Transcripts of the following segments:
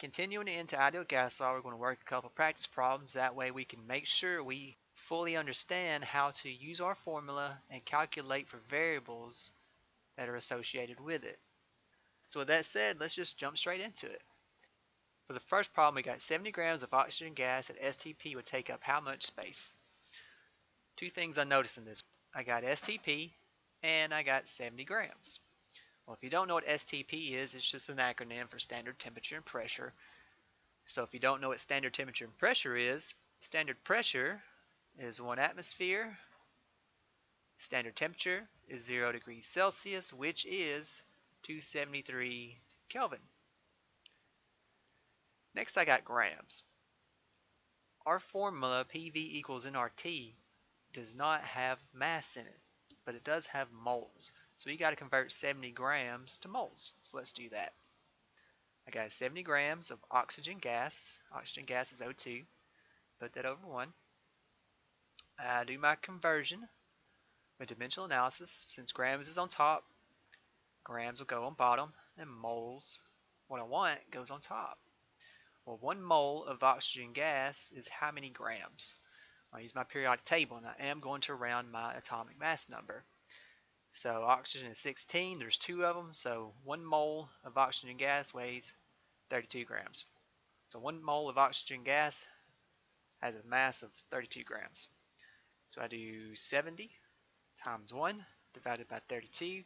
Continuing into ideal gas law, we're going to work a couple practice problems. That way we can make sure we fully understand how to use our formula and calculate for variables that are associated with it. So with that said, let's just jump straight into it. For the first problem, we got 70 grams of oxygen gas at STP would take up how much space? Two things I noticed in this. I got STP and I got 70 grams. Well, if you don't know what STP is, it's just an acronym for standard temperature and pressure. So if you don't know what standard temperature and pressure is, standard pressure is 1 atmosphere. Standard temperature is 0 degrees Celsius, which is 273 Kelvin. Next I got grams. Our formula PV equals nRT does not have mass in it, but it does have moles. So you got to convert 70 grams to moles. So let's do that. I got 70 grams of oxygen gas. Oxygen gas is O2. Put that over 1. I do my conversion with dimensional analysis. Since grams is on top, grams will go on bottom, and moles, what I want, goes on top. Well, 1 mole of oxygen gas is how many grams? I'll use my periodic table, and I am going to round my atomic mass number. So oxygen is 16, there's 2 of them, so 1 mole of oxygen gas weighs 32 grams. So 1 mole of oxygen gas has a mass of 32 grams. So I do 70 times 1 divided by 32.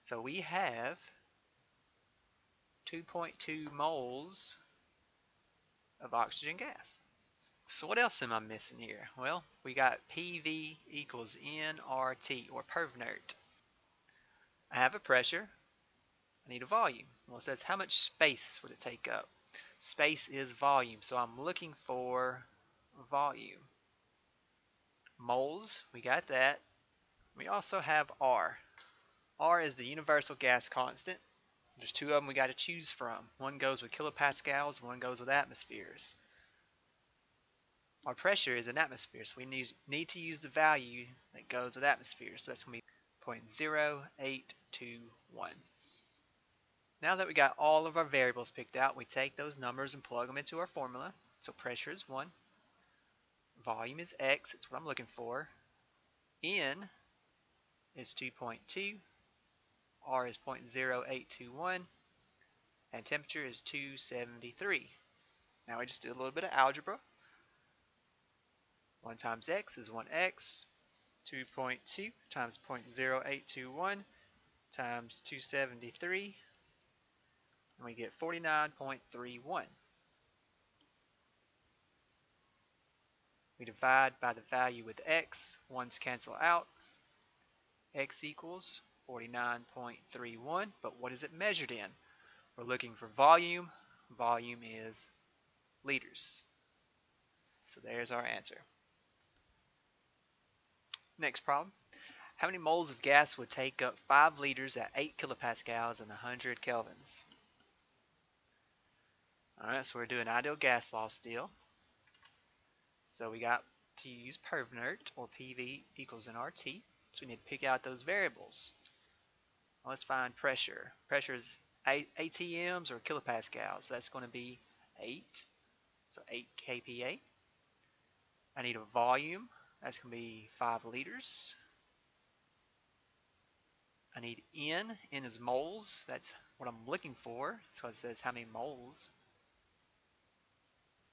So we have 2.2 moles of oxygen gas. So what else am I missing here? Well, we got PV equals nRT, or perv-nert. I have a pressure. I need a volume. Well, it says how much space would it take up? Space is volume, so I'm looking for volume. Moles, we got that. We also have R. R is the universal gas constant. There's 2 of them we got to choose from. One goes with kilopascals, one goes with atmospheres. Our pressure is in atmospheres, so we need to use the value that goes with atmospheres. So that's going to be 0.0821. Now that we got all of our variables picked out, we take those numbers and plug them into our formula. So pressure is 1. Volume is X, that's what I'm looking for. N is 2.2. R is 0.0821. And temperature is 273. Now we just do a little bit of algebra. 1 times X is 1X. 2.2 times 0.0821 times 273. And we get 49.31. We divide by the value with X. Ones cancel out. X equals 49.31. But what is it measured in? We're looking for volume. Volume is liters. So there's our answer. Next problem. How many moles of gas would take up 5 liters at 8 kilopascals and 100 kelvins? Alright, so we're doing ideal gas law still. So we got to use perv-nert, or PV equals nRT. So we need to pick out those variables. Well, let's find pressure. Pressure is ATMs or kilopascals. So that's going to be 8. So 8 kPa. I need a volume. That's going to be 5 liters. I need N. N is moles. That's what I'm looking for. So it says how many moles.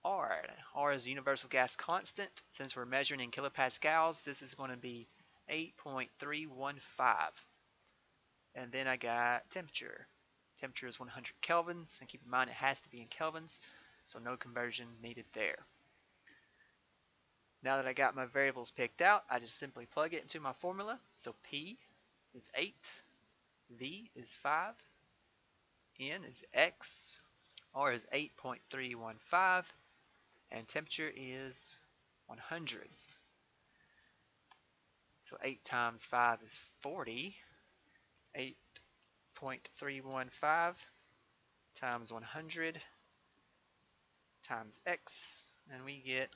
R. R is the universal gas constant. Since we're measuring in kilopascals, this is going to be 8.315. And then I got temperature. Temperature is 100 kelvins. And keep in mind it has to be in kelvins. So no conversion needed there. Now that I got my variables picked out, I just simply plug it into my formula. So P is 8, V is 5, N is X, R is 8.315, and temperature is 100. So 8 times 5 is 40. 8.315 times 100 times X, and we get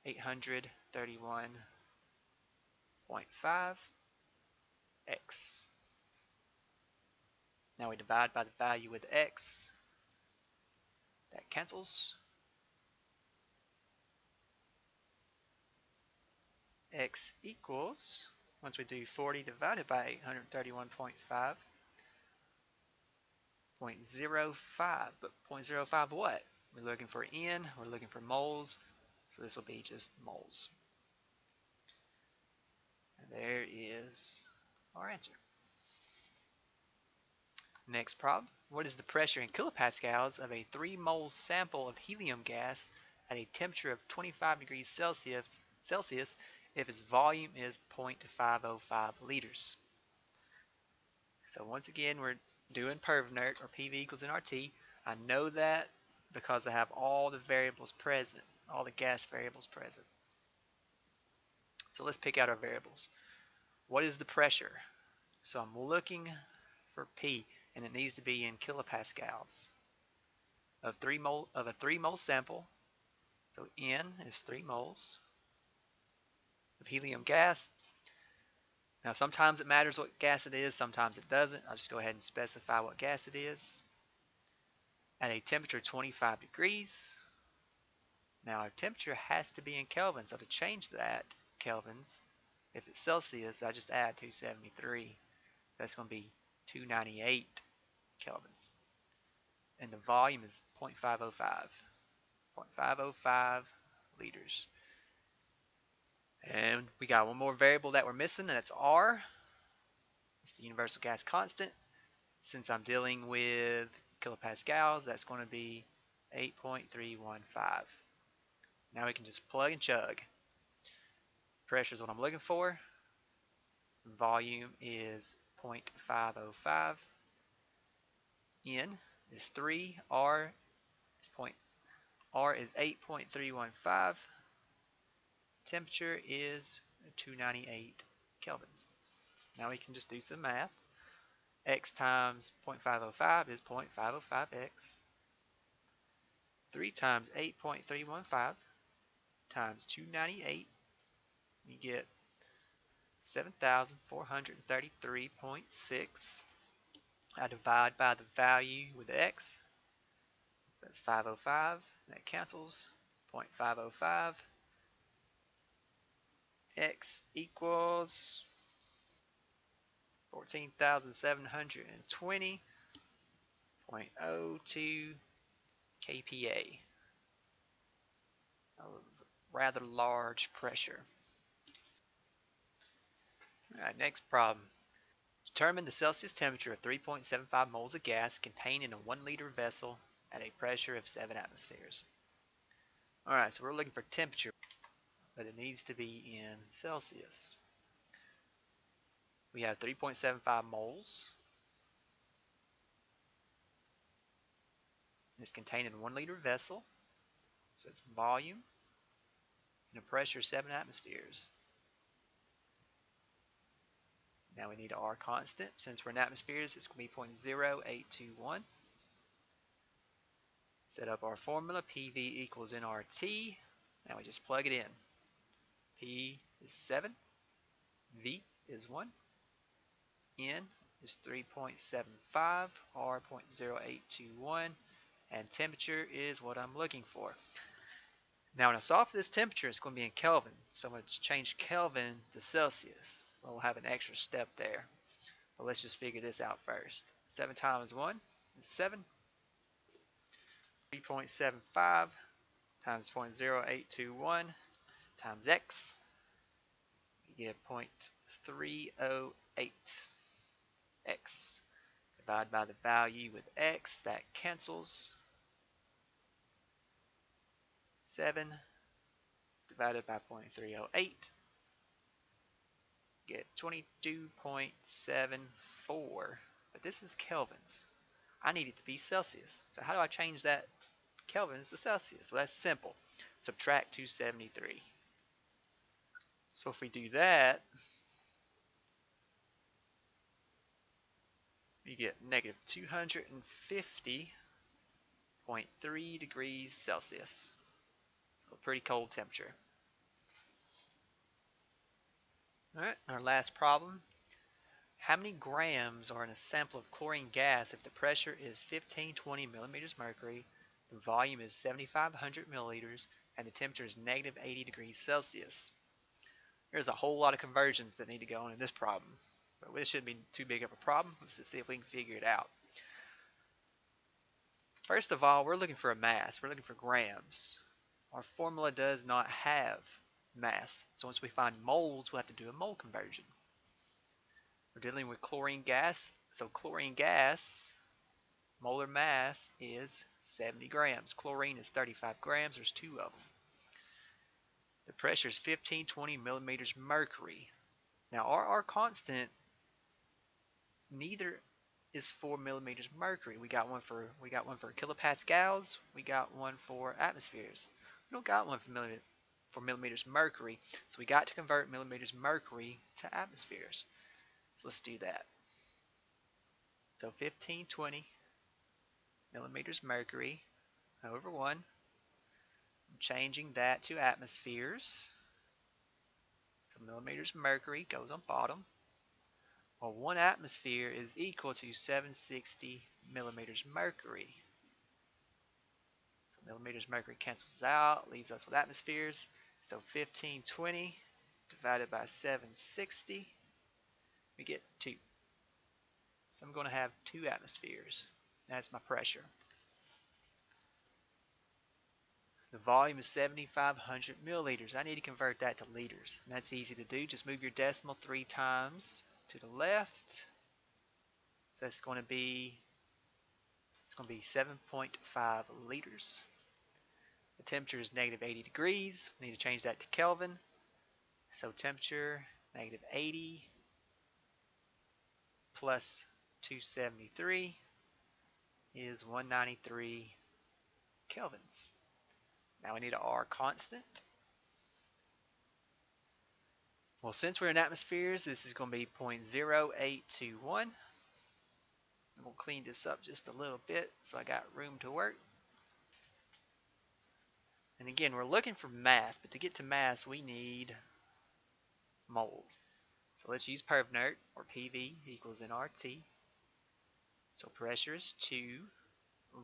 831.5 X. Now we divide by the value with X. cancels. X equals, once we do 40 divided by 831.5, 0.05. But 0.05 what? We're looking for N, we're looking for moles, so this will be just moles. And there is our answer. Next problem. What is the pressure in kilopascals of a 3 mole sample of helium gas at a temperature of 25 degrees Celsius if its volume is 0.505 liters? So once again, we're doing PervNert, or PV equals nRT. I know that because I have all the variables present, all the gas variables present. So let's pick out our variables. What is the pressure? So I'm looking for P, and it needs to be in kilopascals of a 3 mole sample. So N is 3 moles of helium gas. Now sometimes it matters what gas it is, sometimes it doesn't. I'll just go ahead and specify what gas it is. At a temperature of 25 degrees. Now our temperature has to be in Kelvin, so to change that Kelvins, if it's Celsius, I just add 273. That's going to be 298 Kelvins. And the volume is 0.505. 0.505 liters. And we got one more variable that we're missing, and that's R. It's the universal gas constant. Since I'm dealing with kilopascals, that's going to be 8.315. Now we can just plug and chug. Pressure is what I'm looking for. Volume is 0.505. N is 3. R is 8.315. Temperature is 298 kelvins. Now we can just do some math. X times 0.505 is 0.505x. 3 times 8.315 times 298, you get 7,433.6. I divide by the value with x. That's 505. That cancels. 0.505. X equals 14,720.02 kPa. A rather large pressure. Alright, next problem. Determine the Celsius temperature of 3.75 moles of gas contained in a 1 liter vessel at a pressure of 7 atmospheres. Alright, so we're looking for temperature, but it needs to be in Celsius. We have 3.75 moles. It's contained in a 1 liter vessel, so it's volume, and a pressure of 7 atmospheres. Now we need an R constant. Since we're in atmospheres, it's going to be 0.0821. Set up our formula, PV equals nRT. Now we just plug it in. P is 7, V is 1, N is 3.75, R 0.0821, and temperature is what I'm looking for. Now when I solve for this temperature, it's going to be in Kelvin, so I'm going to change Kelvin to Celsius. So we'll have an extra step there. But let's just figure this out first. 7 times 1 is 7. 3.75 times 0.0821 times x. You get 0.308 x. Divide by the value with x. That cancels. 7 divided by 0.308. Get 22.74. But this is kelvins. I need it to be Celsius. So how do I change that kelvins to Celsius? Well, that's simple. Subtract 273. So if we do that, you get negative 250.3 degrees Celsius. So a pretty cold temperature. Alright, our last problem. How many grams are in a sample of chlorine gas if the pressure is 1520 millimeters mercury, The volume is 7,500 milliliters, and the temperature is negative 80 degrees Celsius. There's a whole lot of conversions that need to go on in this problem, but this shouldn't be too big of a problem. Let's just see if we can figure it out. First of all, we're looking for a mass. We're looking for grams. Our formula does not have mass, so once we find moles, we'll have to do a mole conversion. We're dealing with chlorine gas, so chlorine gas molar mass is 70 grams. Chlorine is 35 grams. There's two of them. The pressure is 1520 millimeters mercury. Now our constant neither is 4 millimeters mercury. We got one for kilopascals. We got one for atmospheres. We don't got one for millimeters mercury. So we got to convert millimeters mercury to atmospheres. So let's do that. So 1520 millimeters mercury over 1. I'm changing that to atmospheres. So millimeters mercury goes on bottom. Well, 1 atmosphere is equal to 760 millimeters mercury. So millimeters mercury cancels out, leaves us with atmospheres. So 1520 divided by 760, we get 2. So I'm going to have 2 atmospheres. That's my pressure. The volume is 7,500 milliliters. I need to convert that to liters. And that's easy to do. Just move your decimal 3 times to the left. So that's going to be 7.5 liters. The temperature is negative 80 degrees. We need to change that to Kelvin. So temperature negative 80 plus 273 is 193 kelvins. Now we need an R constant. Well, since we're in atmospheres, this is going to be 0.0821. We'll clean this up just a little bit so I got room to work. And again, we're looking for mass, but to get to mass, we need moles. So let's use PERVNERT, or PV equals nRT. So pressure is 2,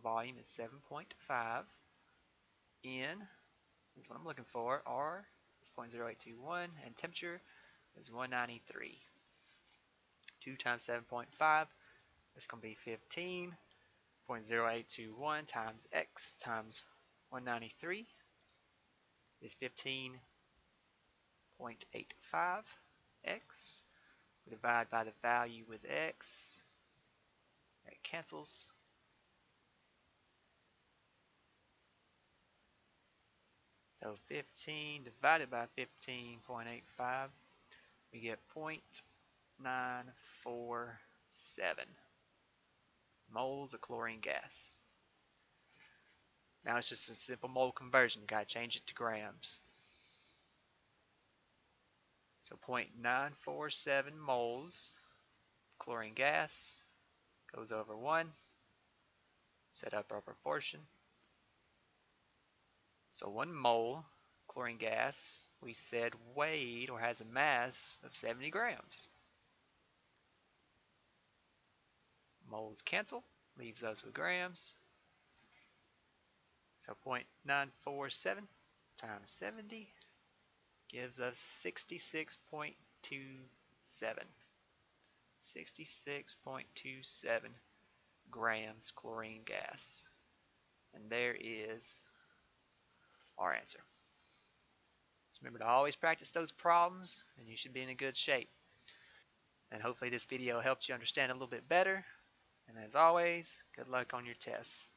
volume is 7.5, N is what I'm looking for, R is 0.0821, and temperature is 193. 2 times 7.5, that's going to be 15.0821 times X times 193 is 15.85 X. We divide by the value with X. That cancels. So 15 divided by 15.85, we get 0.947 moles of chlorine gas. Now it's just a simple mole conversion. Got to change it to grams. So 0.947 moles chlorine gas goes over 1. Set up our proportion. So 1 mole chlorine gas, we said weighed or has a mass of 70 grams. Moles cancel, leaves us with grams. So 0.947 times 70 gives us 66.27. 66.27 grams chlorine gas. And there is our answer. Just remember to always practice those problems and you should be in a good shape. And hopefully this video helped you understand a little bit better. And as always, good luck on your tests.